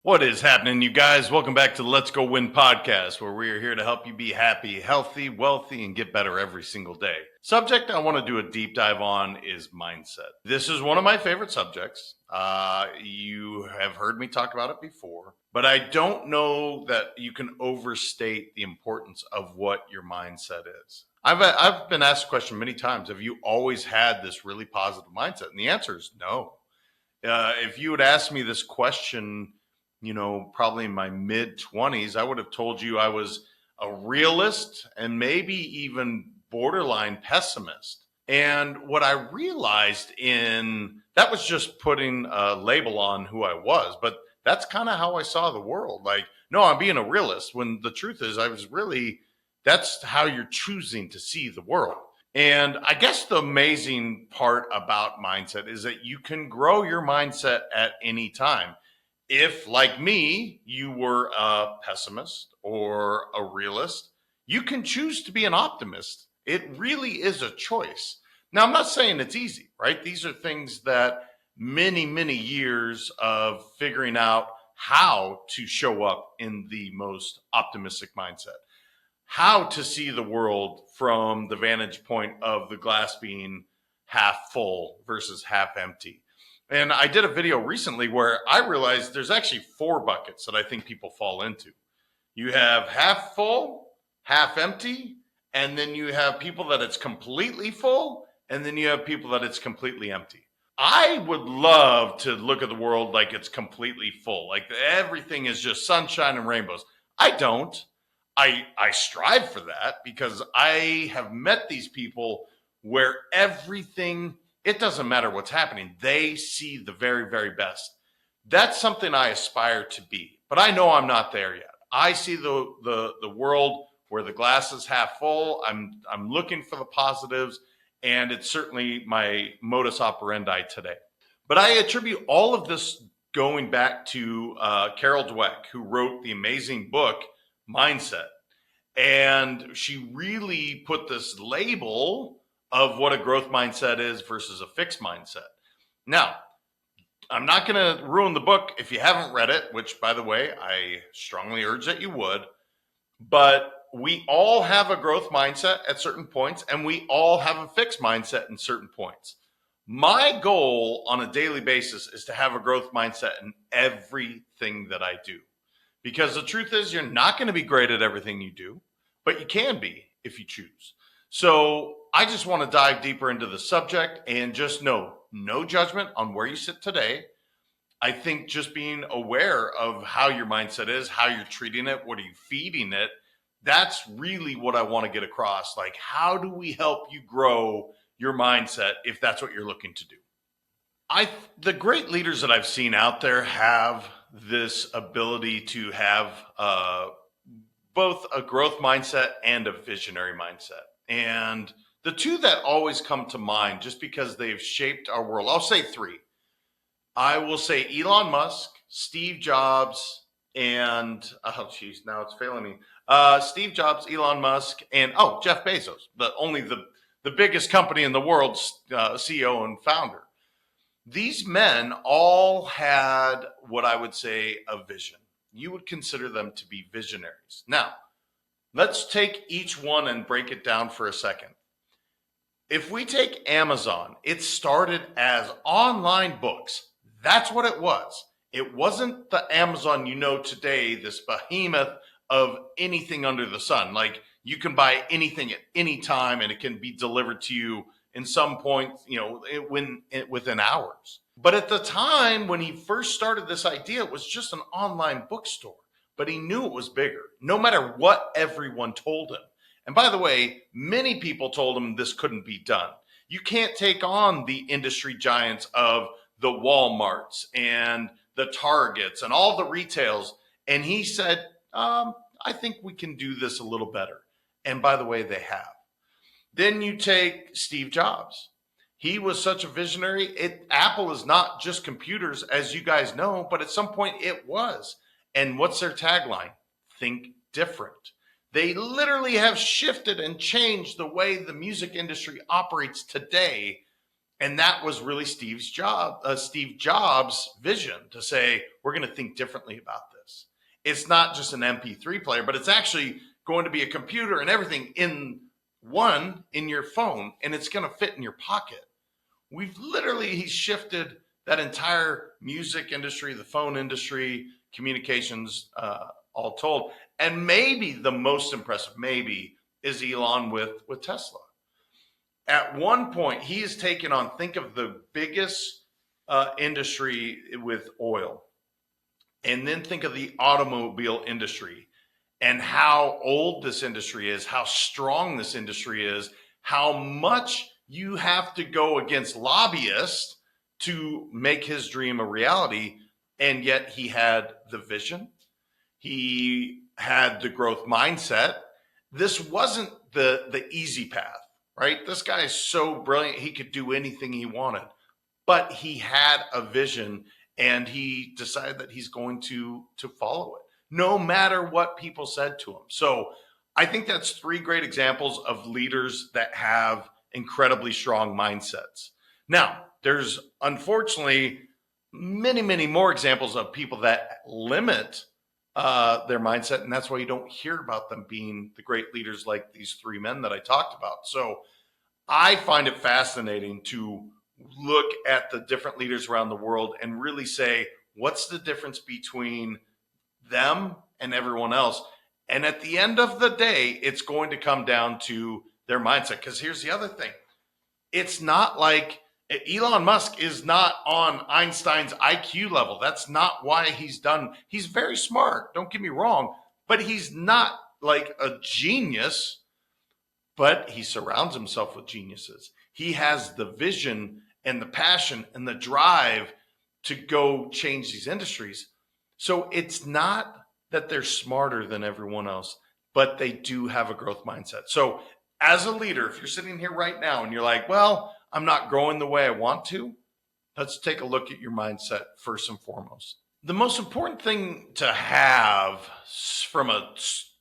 What is happening, you guys? Welcome back to the Let's Go Win podcast, where we are here to help you be happy, healthy, wealthy, and get better every single day. Subject I want to do a deep dive on is mindset. This is one of my favorite subjects. You have heard me talk about it before, but I don't know that you can overstate the importance of what your mindset is. I've been asked a question many times. Have you always had this really positive mindset? And the answer is no. If you had asked me this question, probably in my mid 20s, I would have told you I was a realist and maybe even borderline pessimist. And what I realized in that was just putting a label on who I was, but that's kind of how I saw the world. Like, no, I'm being a realist when the truth is that's how you're choosing to see the world. And I guess the amazing part about mindset is that you can grow your mindset at any time. If, like me, you were a pessimist or a realist, you can choose to be an optimist. It really is a choice. Now, I'm not saying it's easy, right? These are things that many, many years of figuring out how to show up in the most optimistic mindset, how to see the world from the vantage point of the glass being half full versus half empty. And I did a video recently where I realized there's actually four buckets that I think people fall into. You have half full, half empty, and then you have people that it's completely full, and then you have people that it's completely empty. I would love to look at the world like it's completely full, like everything is just sunshine and rainbows. I don't. I strive for that because I have met these people where everything, it doesn't matter what's happening, they see the very, very best. That's something I aspire to be, but I know I'm not there yet. I see the world where the glass is half full. I'm looking for the positives, and it's certainly my modus operandi today. But I attribute all of this going back to Carol Dweck, who wrote the amazing book Mindset. And she really put this label of what a growth mindset is versus a fixed mindset. Now, I'm not going to ruin the book if you haven't read it, which, by the way, I strongly urge that you would. But we all have a growth mindset at certain points, and we all have a fixed mindset in certain points. My goal on a daily basis is to have a growth mindset in everything that I do. Because the truth is, you're not going to be great at everything you do, but you can be if you choose. So I just want to dive deeper into the subject and just know no judgment on where you sit today. I think just being aware of how your mindset is, how you're treating it, what are you feeding it, that's really what I want to get across. Like, how do we help you grow your mindset if that's what you're looking to do? The great leaders that I've seen out there have this ability to have both a growth mindset and a visionary mindset. And the two that always come to mind, just because they've shaped our world, I'll say three. I will say Elon Musk, Steve Jobs, and now it's failing me. Steve Jobs, Elon Musk, and Jeff Bezos, the biggest company in the world, CEO and founder. These men all had what I would say a vision. You would consider them to be visionaries. Now, let's take each one and break it down for a second. If we take Amazon, it started as online books. That's what it was. It wasn't the Amazon you know today, this behemoth of anything under the sun. Like, you can buy anything at any time and it can be delivered to you in some point, within hours. But at the time when he first started this idea, it was just an online bookstore. But he knew it was bigger, no matter what everyone told him. And by the way, many people told him this couldn't be done. You can't take on the industry giants of the Walmarts and the Targets and all the retails. And he said, I think we can do this a little better. And by the way, they have. Then you take Steve Jobs. He was such a visionary. Apple is not just computers, as you guys know, but at some point it was. And what's their tagline? Think different. They literally have shifted and changed the way the music industry operates today. And that was really Steve Jobs' vision to say, we're going to think differently about this. It's not just an MP3 player, but it's actually going to be a computer and everything in your phone, and it's going to fit in your pocket. He's shifted that entire music industry, the phone industry, communications, all told. And maybe the most impressive, is Elon with Tesla. At one point, he has taken on, think of the biggest industry with oil, and then think of the automobile industry and how old this industry is, how strong this industry is, how much you have to go against lobbyists to make his dream a reality. And yet he had the vision. He had the growth mindset. This wasn't the easy path, right? This guy is so brilliant. He could do anything he wanted, but he had a vision, and he decided that he's going to follow it, no matter what people said to him. So I think that's 3 great examples of leaders that have incredibly strong mindsets. Now, there's unfortunately many, many more examples of people that limit their mindset, and that's why you don't hear about them being the great leaders like these 3 men that I talked about. So I find it fascinating to look at the different leaders around the world and really say, what's the difference between them and everyone else? And at the end of the day, it's going to come down to their mindset. Because here's the other thing. It's not like Elon Musk is not on Einstein's IQ level. That's not why he's very smart. Don't get me wrong, but he's not like a genius, but he surrounds himself with geniuses. He has the vision and the passion and the drive to go change these industries. So it's not that they're smarter than everyone else, but they do have a growth mindset. So as a leader, if you're sitting here right now and you're like, well, I'm not growing the way I want to, let's take a look at your mindset first and foremost. The most important thing to have from a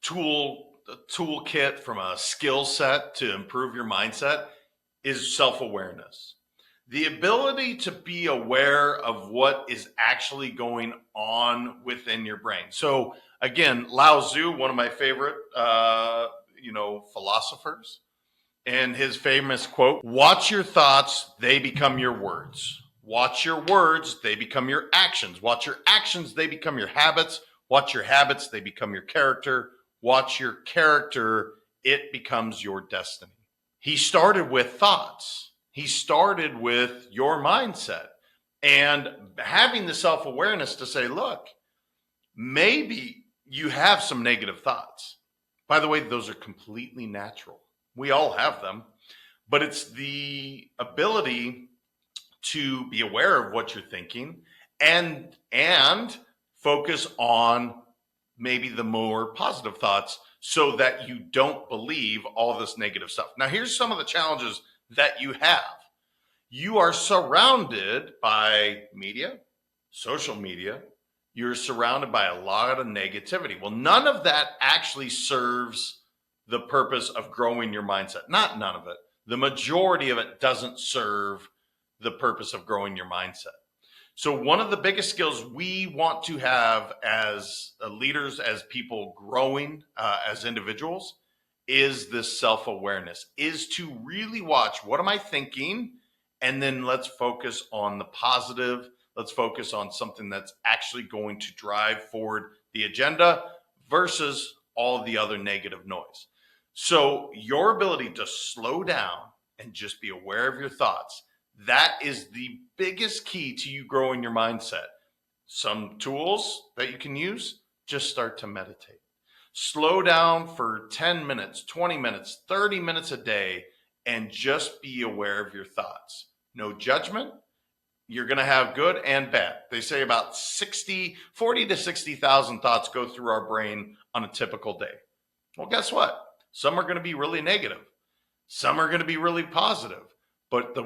toolkit, from a skill set to improve your mindset is self-awareness. The ability to be aware of what is actually going on within your brain. So again, Lao Tzu, one of my favorite, philosophers, and his famous quote, watch your thoughts, they become your words. Watch your words, they become your actions. Watch your actions, they become your habits. Watch your habits, they become your character. Watch your character, it becomes your destiny. He started with thoughts. He started with your mindset and having the self-awareness to say, look, maybe you have some negative thoughts. By the way, those are completely natural. We all have them, but it's the ability to be aware of what you're thinking and focus on maybe the more positive thoughts so that you don't believe all this negative stuff. Now, here's some of the challenges that you have. You are surrounded by media, social media. You're surrounded by a lot of negativity. Well, none of that actually serves the purpose of growing your mindset. Not none of it. The majority of it doesn't serve the purpose of growing your mindset. So one of the biggest skills we want to have as leaders, as people growing as individuals, is this self-awareness, is to really watch, what am I thinking? And then let's focus on the positive. Let's focus on something that's actually going to drive forward the agenda versus all the other negative noise. So your ability to slow down and just be aware of your thoughts, that is the biggest key to you growing your mindset. Some tools that you can use, just start to meditate. Slow down for 10 minutes, 20 minutes, 30 minutes a day, and just be aware of your thoughts. No judgment. You're going to have good and bad. They say about 40 to 60,000 thoughts go through our brain on a typical day. Well, guess what? Some are going to be really negative. Some are going to be really positive. But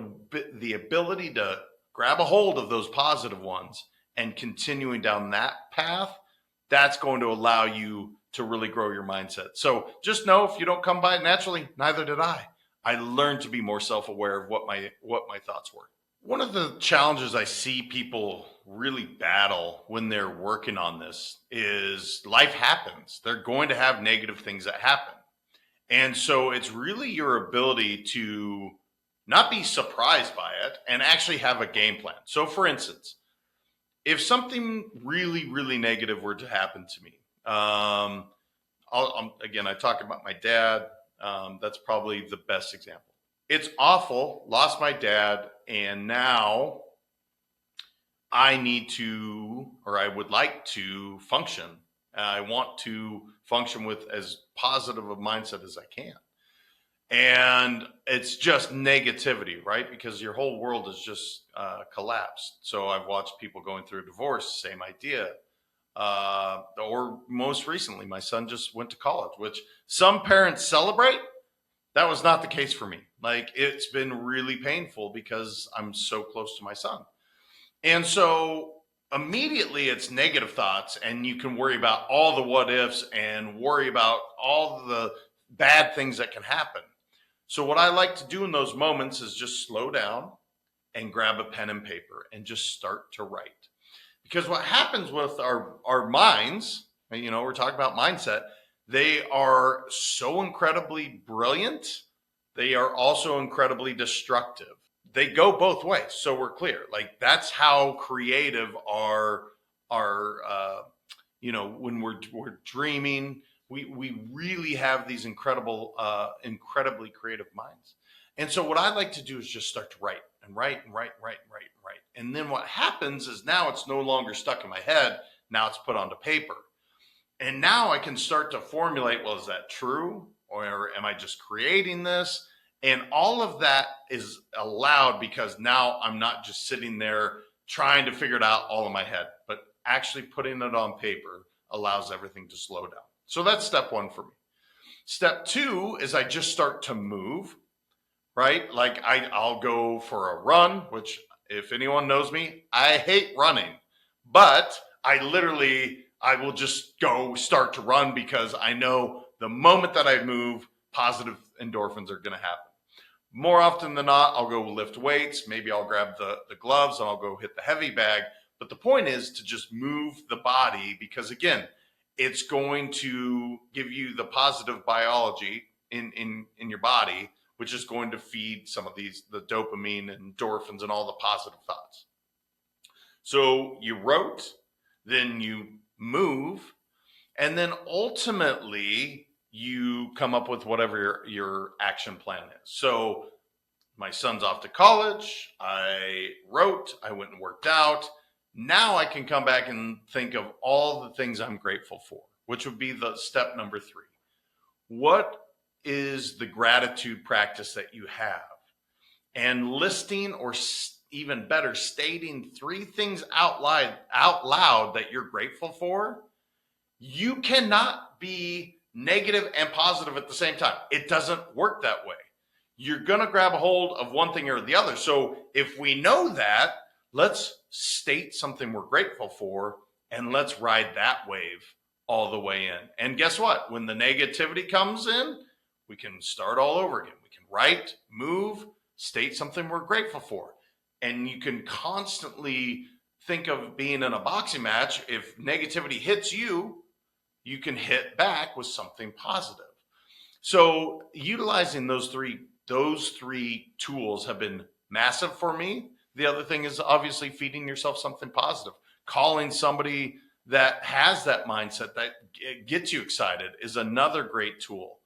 the ability to grab a hold of those positive ones and continuing down that path, that's going to allow you to really grow your mindset. So just know, if you don't come by it naturally, neither did I. I learned to be more self-aware of what my thoughts were. One of the challenges I see people really battle when they're working on this is life happens. They're going to have negative things that happen. And so it's really your ability to not be surprised by it and actually have a game plan. So, for instance, if something really, really negative were to happen to me, again, I talk about my dad. That's probably the best example. It's awful. Lost my dad, and now I need to, or I would like to function. I want to function with as positive a mindset as I can. And it's just negativity, right? Because your whole world is just collapsed. So I've watched people going through a divorce, same idea. Or most recently, my son just went to college, which some parents celebrate. That was not the case for me. Like, it's been really painful because I'm so close to my son. And so immediately it's negative thoughts, and you can worry about all the what ifs and worry about all the bad things that can happen. So what I like to do in those moments is just slow down and grab a pen and paper and just start to write. Because what happens with our minds, we're talking about mindset, they are so incredibly brilliant. They are also incredibly destructive. They go both ways. So we're clear. Like, that's how creative when we're dreaming, we really have these incredibly creative minds. And so what I like to do is just start to write and write and write and write and write and write. And then what happens is now it's no longer stuck in my head. Now it's put onto paper. And now I can start to formulate, well, is that true? Or am I just creating this? And all of that is allowed because now I'm not just sitting there trying to figure it out all in my head, but actually putting it on paper allows everything to slow down. So that's step one for me. Step two is I just start to move, right? Like I'll go for a run, which if anyone knows me, I hate running, but I will just go start to run because I know the moment that I move, positive endorphins are going to happen. More often than not, I'll go lift weights. Maybe I'll grab the gloves and I'll go hit the heavy bag. But the point is to just move the body because, again, it's going to give you the positive biology in your body, which is going to feed some of the dopamine and endorphins and all the positive thoughts. So you wrote, then you move, and then ultimately you come up with whatever your action plan is. So my son's off to college. I wrote, I went and worked out. Now I can come back and think of all the things I'm grateful for, which would be the step number 3. What is the gratitude practice that you have? And listing, or even better, stating 3 things out loud that you're grateful for. You cannot be negative and positive at the same time. It doesn't work that way. You're going to grab a hold of one thing or the other. So if we know that, let's state something we're grateful for and let's ride that wave all the way in. And guess what? When the negativity comes in, we can start all over again. We can write, move, state something we're grateful for. And you can constantly think of being in a boxing match. If negativity hits you, you can hit back with something positive. So utilizing those three tools have been massive for me. The other thing is obviously feeding yourself something positive. Calling somebody that has that mindset that gets you excited is another great tool.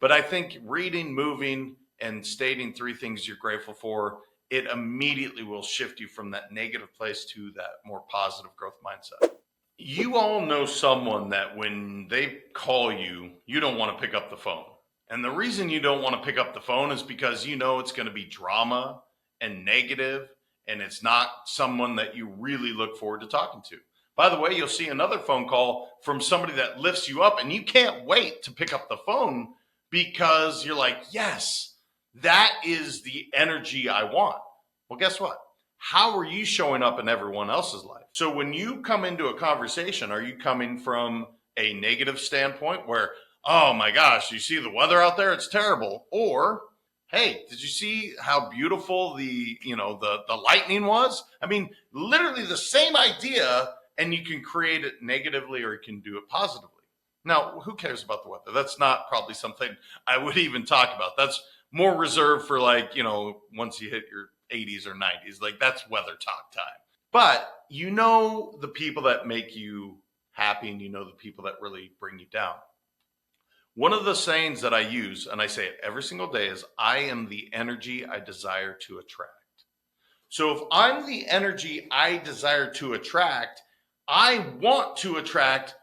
But I think reading, moving, and stating 3 things you're grateful for, it immediately will shift you from that negative place to that more positive growth mindset. You all know someone that when they call you, you don't want to pick up the phone. And the reason you don't want to pick up the phone is because you know it's going to be drama and negative, and it's not someone that you really look forward to talking to. By the way, you'll see another phone call from somebody that lifts you up, and you can't wait to pick up the phone because you're like, yes, that is the energy I want. Well, guess what? How are you showing up in everyone else's life? So when you come into a conversation, are you coming from a negative standpoint where, oh my gosh, you see the weather out there? It's terrible. Or Hey, did you see how beautiful the lightning was? I mean, literally the same idea, and you can create it negatively or you can do it positively. Now, who cares about the weather? That's not probably something I would even talk about. That's more reserved for once you hit your 80s or 90s. Like that's weather talk time. But the people that make you happy and the people that really bring you down. One of the sayings that I use, and I say it every single day, is I am the energy I desire to attract. So if I'm the energy I desire to attract, I want to attract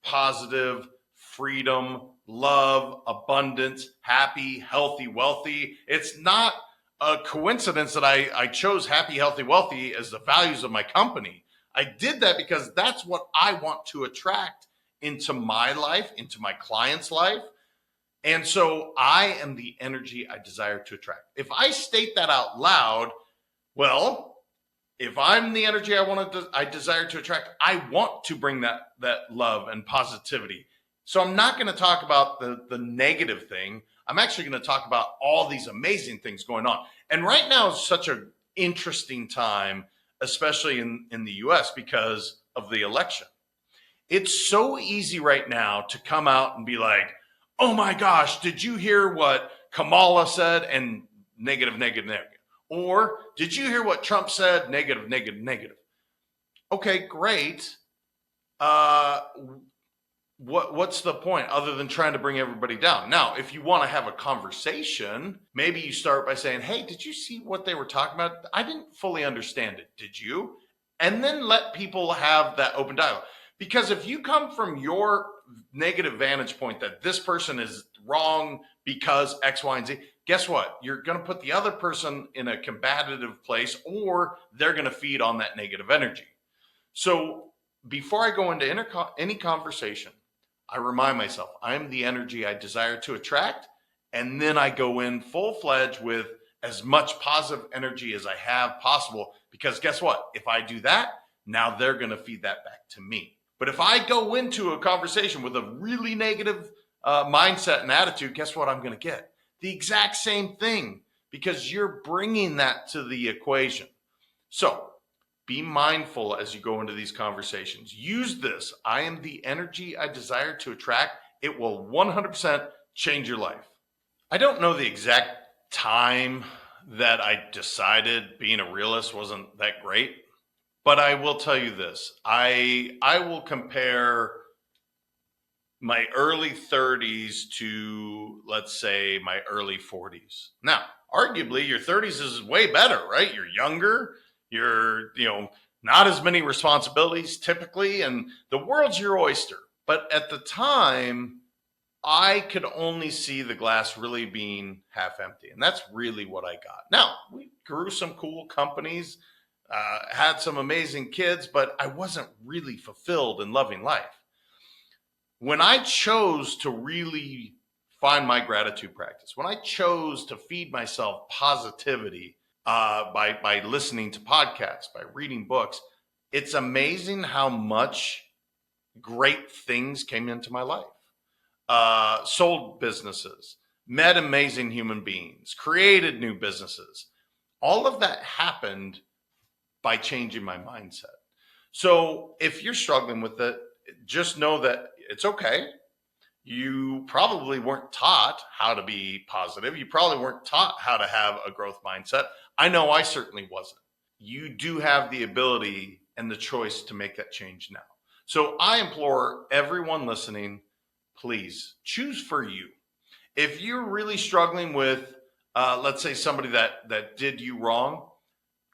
positive, freedom, love, abundance, happy, healthy, wealthy. It's not a coincidence that I chose happy, healthy, wealthy as the values of my company. I did that because that's what I want to attract into my life, into my client's life. And so I am the energy I desire to attract. If I state that out loud, well, if I'm the energy I desire to attract, I want to bring that love and positivity. So I'm not going to talk about the negative thing. I'm actually going to talk about all these amazing things going on. And right now is such an interesting time, especially in the US because of the election. It's so easy right now to come out and be like, oh my gosh, did you hear what Kamala said? And negative, negative, negative. Or did you hear what Trump said? Negative, negative, negative. Okay, great. What's the point other than trying to bring everybody down? Now, if you want to have a conversation, maybe you start by saying, hey, did you see what they were talking about? I didn't fully understand it. Did you? And then let people have that open dialogue. Because if you come from your negative vantage point that this person is wrong because X, Y, and Z, guess what? You're going to put the other person in a combative place, or they're going to feed on that negative energy. So before I go into any conversation, I remind myself, I'm the energy I desire to attract. And then I go in full-fledged with as much positive energy as I have possible. Because guess what? If I do that, now they're going to feed that back to me. But if I go into a conversation with a really negative mindset and attitude, guess what I'm going to get? The exact same thing, because you're bringing that to the equation. So be mindful as you go into these conversations. Use this. I am the energy I desire to attract. It will 100% change your life. I don't know the exact time that I decided being a realist wasn't that great. But I will tell you this, I will compare my early 30s to, let's say, my early 40s. Now, arguably, your 30s is way better, right? You're younger, you're, not as many responsibilities typically, and the world's your oyster. But at the time, I could only see the glass really being half empty. And that's really what I got. Now, we grew some cool companies, had some amazing kids, but I wasn't really fulfilled in loving life. When I chose to really find my gratitude practice, when I chose to feed myself positivity by listening to podcasts, by reading books, it's amazing how much great things came into my life. Sold businesses, met amazing human beings, created new businesses. All of that happened by changing my mindset. So if you're struggling with it, just know that it's okay. You probably weren't taught how to be positive. You probably weren't taught how to have a growth mindset. I know I certainly wasn't. You do have the ability and the choice to make that change now. So I implore everyone listening, please choose for you. If you're really struggling with, let's say somebody that did you wrong,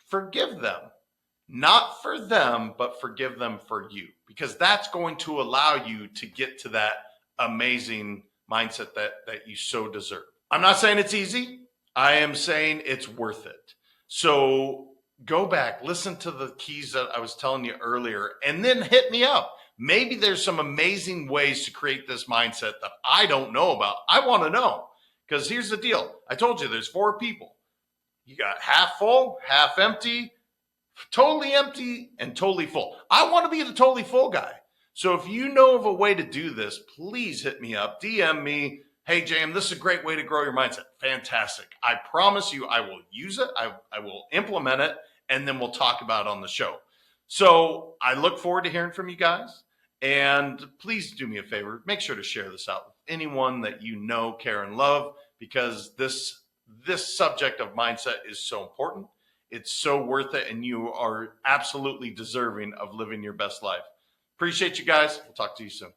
forgive them. Not for them, but forgive them for you, because that's going to allow you to get to that amazing mindset that you so deserve. I'm not saying it's easy. I am saying it's worth it. So go back, listen to the keys that I was telling you earlier, and then hit me up. Maybe there's some amazing ways to create this mindset that I don't know about. I want to know, because here's the deal. I told you there's 4 people. You got half full, half empty, totally empty, and totally full. I want to be the totally full guy. So if you know of a way to do this, please hit me up, DM me, Hey, JM, this is a great way to grow your mindset. Fantastic. I promise you, I will use it. I will implement it, and then we'll talk about it on the show. So I look forward to hearing from you guys. And please do me a favor. Make sure to share this out with anyone that you know, care, and love, because this subject of mindset is so important. It's so worth it, and you are absolutely deserving of living your best life. Appreciate you guys. We'll talk to you soon.